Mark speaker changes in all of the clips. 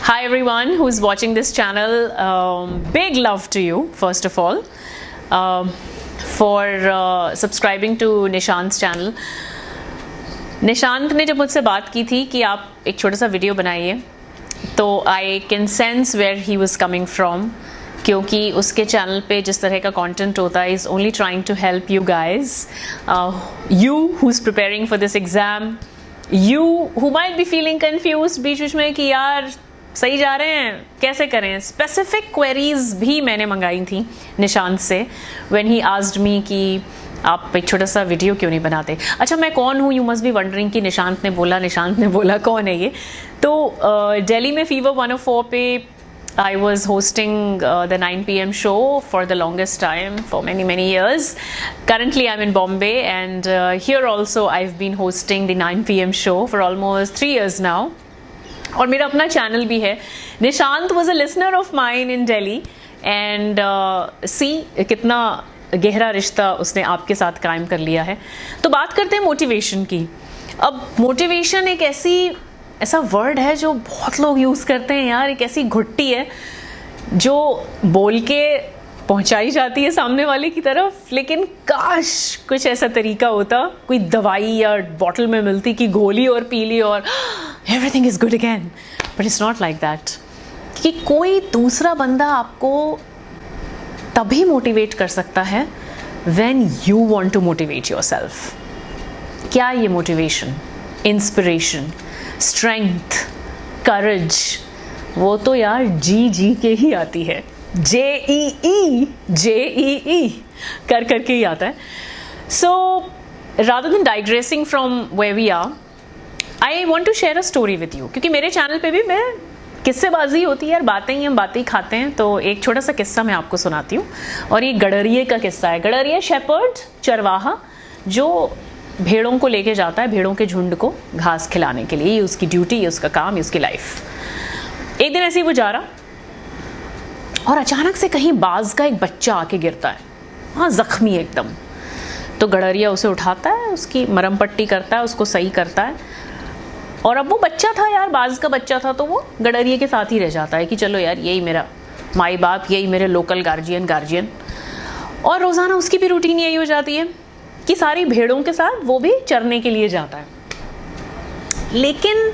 Speaker 1: Hi everyone who's watching this channel. Big love to you first of all for subscribing to Nishant channel. Nishant ने जब मुझसे बात की थी कि आप एक छोटा सा वीडियो बनाइए, तो I can sense where he was coming from, क्योंकि उसके चैनल पे जिस तरह का कंटेंट होता है is only trying to help you guys, you who is preparing for this exam, you who might be feeling confuse बीच बीच में कि यार सही जा रहे हैं कैसे करें. स्पेसिफिक क्वेरीज भी मैंने मंगाई थी निशांत से व्हेन ही आस्क्ड मी कि आप एक छोटा सा वीडियो क्यों नहीं बनाते. अच्छा, मैं कौन हूँ, यू मस्ट बी वंडरिंग कि निशांत ने बोला कौन है ये. तो दिल्ली में फीवर 104 पे I was hosting the 9 p.m. show for the longest time, for many years. Currently I'm in Bombay and here also I've been hosting the 9 p.m. show for almost 3 years now. और मेरा अपना channel भी है. Nishant was a listener of mine in Delhi and see कितना गहरा रिश्ता उसने आपके साथ कायम कर लिया है. तो बात करते हैं मोटिवेशन की. अब मोटिवेशन एक ऐसा वर्ड है जो बहुत लोग यूज़ करते हैं यार. एक ऐसी घुट्टी है जो बोल के पहुंचाई जाती है सामने वाले की तरफ, लेकिन काश कुछ ऐसा तरीका होता, कोई दवाई या बॉटल में मिलती कि गोली और पी ली और everything is good again. But it's not like that. कि कोई दूसरा बंदा आपको तभी मोटिवेट कर सकता है when you want to motivate yourself. क्या ये मोटिवेशन, इंस्पिरेशन, स्ट्रेंथ, करेज, वो तो यार जी के ही आती है. JEE करके ही आता है. So rather than digressing from where we are, I want to share a story with you. क्योंकि मेरे चैनल पे भी मैं किस्सेबाजी होती है यार, बातें ही हम बातें ही खाते हैं. तो एक छोटा सा किस्सा मैं आपको सुनाती हूँ, और ये गडरिये का किस्सा है. गडरिया शेपर्ड, चरवाहा, जो भेड़ों को लेके जाता है, भेड़ों के झुंड को घास खिलाने के लिए. ये उसकी ड्यूटी, ये उसका काम, ये उसकी लाइफ. एक दिन ऐसे ही वो जा रहा और अचानक से कहीं बाज का एक बच्चा आके गिरता है, हाँ जख्मी एकदम. तो गडरिया उसे उठाता है, उसकी मरहम पट्टी करता है, उसको सही करता है. और अब वो बच्चा था यार, बाज का बच्चा था, तो वो गडरिये के साथ ही रह जाता है कि चलो यार यही मेरा माई बाप, यही मेरे लोकल गार्जियन. और रोज़ाना उसकी भी रूटीन यही हो जाती है कि सारी भेड़ों के साथ वो भी चरने के लिए जाता है. लेकिन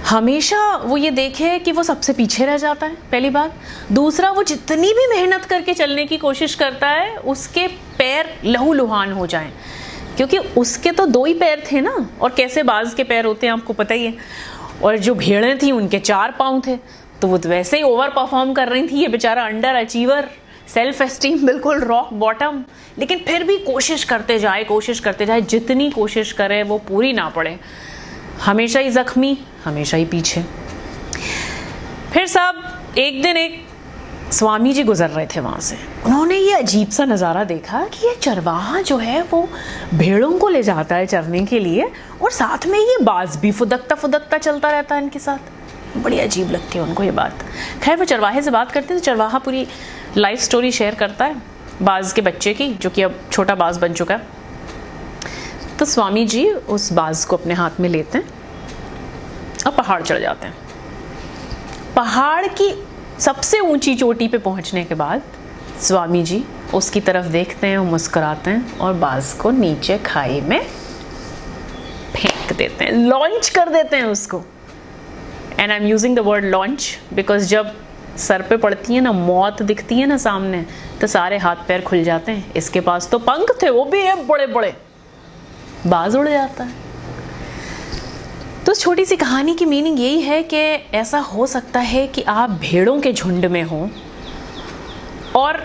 Speaker 1: हमेशा वो ये देखे कि वो सबसे पीछे रह जाता है, पहली बात. दूसरा, वो जितनी भी मेहनत करके चलने की कोशिश करता है उसके पैर लहूलुहान हो जाएं, क्योंकि उसके तो 2 ही पैर थे ना, और कैसे बाज के पैर होते हैं आपको पता ही है. और जो भेड़ें थी उनके 4 पाँव थे, तो वो तो वैसे ही ओवर परफॉर्म कर रही थी. ये बेचारा अंडर अचीवर, सेल्फ एस्टीम बिल्कुल रॉक बॉटम. लेकिन फिर भी कोशिश करते जाए, जितनी कोशिश करे वो पूरी ना पड़े. हमेशा ही जख्मी, हमेशा ही पीछे. फिर साहब एक दिन एक स्वामी जी गुजर रहे थे वहाँ से. उन्होंने ये अजीब सा नज़ारा देखा कि ये चरवाहा जो है वो भेड़ों को ले जाता है चरने के लिए, और साथ में ये बाज भी फुदकता चलता रहता है इनके साथ. बड़ी अजीब लगती है उनको ये बात. खैर वो चरवाहे से बात करते हैं, तो चरवाहा पूरी लाइफ स्टोरी शेयर करता है बाज के बच्चे की, जो कि अब छोटा बाज बन चुका है. तो स्वामी जी उस बाज को अपने हाथ में लेते हैं और पहाड़ चढ़ जाते हैं. पहाड़ की सबसे ऊंची चोटी पे पहुंचने के बाद स्वामी जी उसकी तरफ देखते हैं और मुस्कुराते हैं और बाज को नीचे खाई में फेंक देते हैं, लॉन्च कर देते हैं उसको. And I am using the word launch because जब सर पे पड़ती है ना, मौत दिखती है ना सामने, तो सारे हाथ पैर खुल जाते हैं. इसके पास तो पंख थे, वो भी है बड़े बड़े, बाज उड़ जाता है. तो छोटी सी कहानी की मीनिंग यही है कि ऐसा हो सकता है कि आप भेड़ों के झुंड में हो और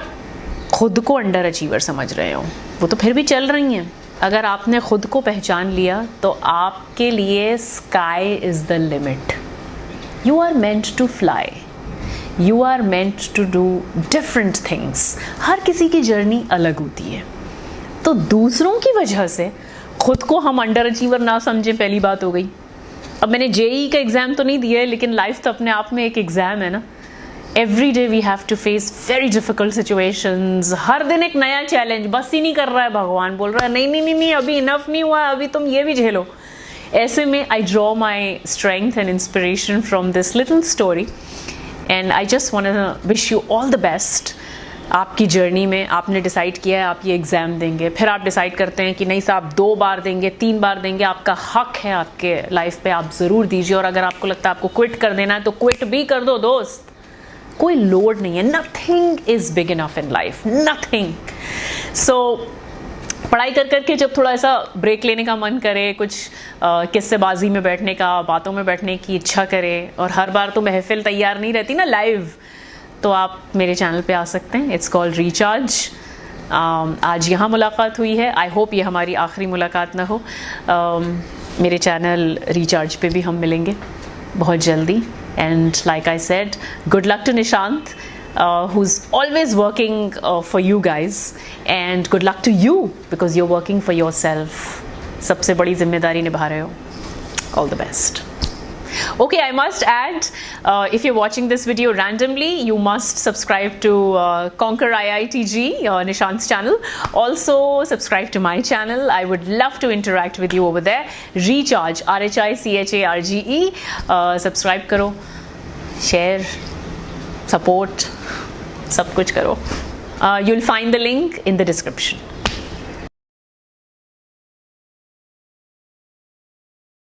Speaker 1: खुद को अंडर अचीवर समझ रहे हो. वो तो फिर भी चल रही हैं. अगर आपने खुद को पहचान लिया तो आपके लिए sky is the limit. You are meant to fly, you are meant to do different things. हर किसी की जर्नी अलग होती है. तो दूसरों की वजह से खुद को हम अंडर अचीवर ना समझें, पहली बात हो गई. अब मैंने JEE का एग्ज़ाम तो नहीं दिया है, लेकिन लाइफ तो अपने आप में एक एग्ज़ाम है ना. Every day we have to face very difficult situations. हर दिन एक नया चैलेंज. बस ही नहीं कर रहा है भगवान, बोल रहा है नहीं अभी इनफ नहीं हुआ, अभी तुम ये भी झेलो. ऐसे में I draw my strength and inspiration from this little story and I just want wish you all the best. आपकी जर्नी में आपने डिसाइड किया है आप ये एग्ज़ाम देंगे, फिर आप डिसाइड करते हैं कि नहीं साहब 2 बार देंगे, 3 बार देंगे, आपका हक है आपके लाइफ पे, आप ज़रूर दीजिए। और अगर आपको लगता है आपको क्विट कर देना है तो क्विट भी कर दो दोस्त, कोई लोड नहीं है। Nothing is big enough in life, nothing. So पढ़ाई कर करके जब थोड़ा ऐसा ब्रेक लेने का मन करे, कुछ किस्सेबाजी में बैठने का, बातों में बैठने की इच्छा करे, और हर बार तो महफिल तैयार नहीं रहती ना लाइव, तो आप मेरे चैनल पे आ सकते हैं। It's called recharge. आज यहाँ मुलाकात हुई है, आई होप ये हमारी आखिरी मुलाकात ना हो। मेरे चैनल रिचार्ज पे भी हम मिलेंगे बहुत जल्दी। And like I said, good luck to Nishant who's always working for you guys, and good luck to you because you're working for yourself. सबसे बड़ी जिम्मेदारी निभा रहे हो। All the best. Okay, I must add, if you're watching this video randomly, you must subscribe to Conquer IITG, Nishant's channel. Also, subscribe to my channel. I would love to interact with you over there. Recharge, RHICHARGE. Subscribe करो, share, support, सब कुछ करो. You'll find the link in the description.